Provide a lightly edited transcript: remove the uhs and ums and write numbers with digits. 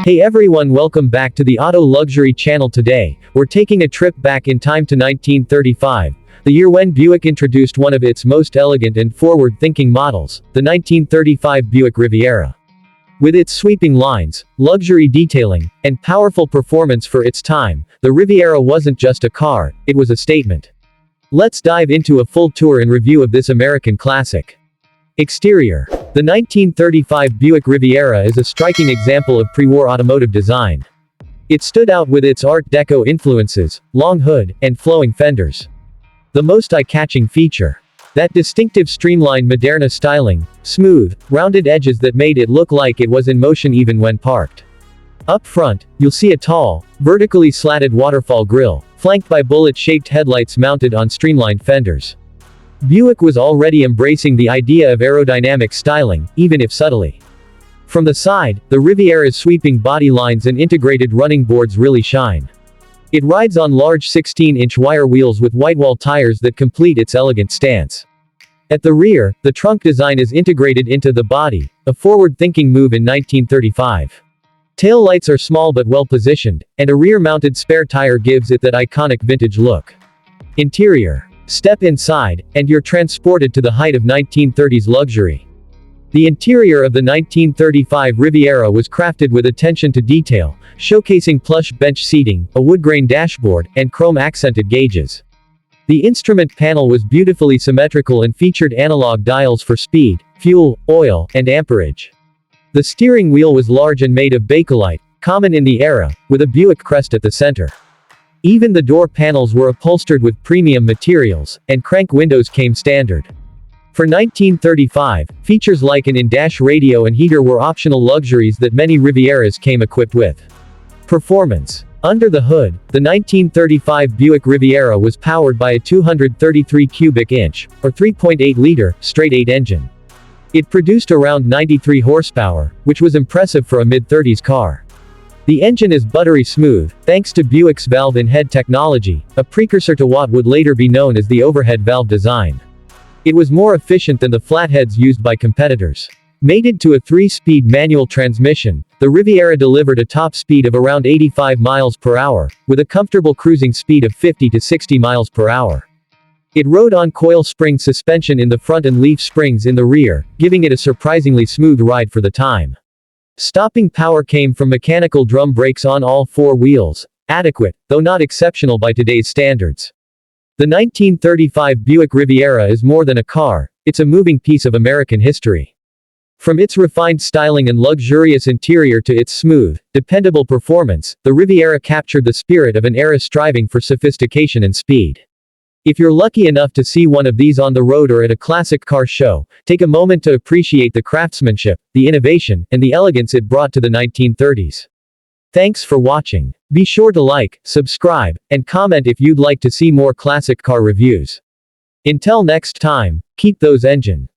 Hey everyone, welcome back to the Auto Luxury channel. Today, we're taking a trip back in time to 1935, the year when Buick introduced one of its most elegant and forward-thinking models, the 1935 Buick Riviera. With its sweeping lines, luxury detailing, and powerful performance for its time, the Riviera wasn't just a car, it was a statement. Let's dive into a full tour and review of this American classic. Exterior. The 1935 Buick Riviera is a striking example of pre-war automotive design. It stood out with its Art Deco influences, long hood, and flowing fenders. The most eye-catching feature. That distinctive streamlined Moderna styling, smooth, rounded edges that made it look like it was in motion even when parked. Up front, you'll see a tall, vertically slatted waterfall grille, flanked by bullet-shaped headlights mounted on streamlined fenders. Buick was already embracing the idea of aerodynamic styling, even if subtly. From the side, the Riviera's sweeping body lines and integrated running boards really shine. It rides on large 16-inch wire wheels with whitewall tires that complete its elegant stance. At the rear, the trunk design is integrated into the body, a forward-thinking move in 1935. Tail lights are small but well-positioned, and a rear-mounted spare tire gives it that iconic vintage look. Interior. Step inside, and you're transported to the height of 1930s luxury. The interior of the 1935 Riviera was crafted with attention to detail, showcasing plush bench seating, a wood-grain dashboard, and chrome-accented gauges. The instrument panel was beautifully symmetrical and featured analog dials for speed, fuel, oil, and amperage. The steering wheel was large and made of bakelite, common in the era, with a Buick crest at the center. Even the door panels were upholstered with premium materials, and crank windows came standard. For 1935, features like an in-dash radio and heater were optional luxuries that many Rivieras came equipped with. Performance. Under the hood, the 1935 Buick Riviera was powered by a 233 cubic inch, or 3.8-liter, straight-eight engine. It produced around 93 horsepower, which was impressive for a mid-30s car. The engine is buttery smooth, thanks to Buick's valve-in-head technology, a precursor to what would later be known as the overhead valve design. It was more efficient than the flatheads used by competitors. Mated to a 3-speed manual transmission, the Riviera delivered a top speed of around 85 miles per hour, with a comfortable cruising speed of 50 to 60 miles per hour. It rode on coil spring suspension in the front and leaf springs in the rear, giving it a surprisingly smooth ride for the time. Stopping power came from mechanical drum brakes on all four wheels, adequate, though not exceptional by today's standards. The 1935 Buick Riviera is more than a car, it's a moving piece of American history. From its refined styling and luxurious interior to its smooth, dependable performance, the Riviera captured the spirit of an era striving for sophistication and speed. If you're lucky enough to see one of these on the road or at a classic car show, take a moment to appreciate the craftsmanship, the innovation, and the elegance it brought to the 1930s. Thanks for watching. Be sure to like, subscribe, and comment if you'd like to see more classic car reviews. Until next time, keep those engine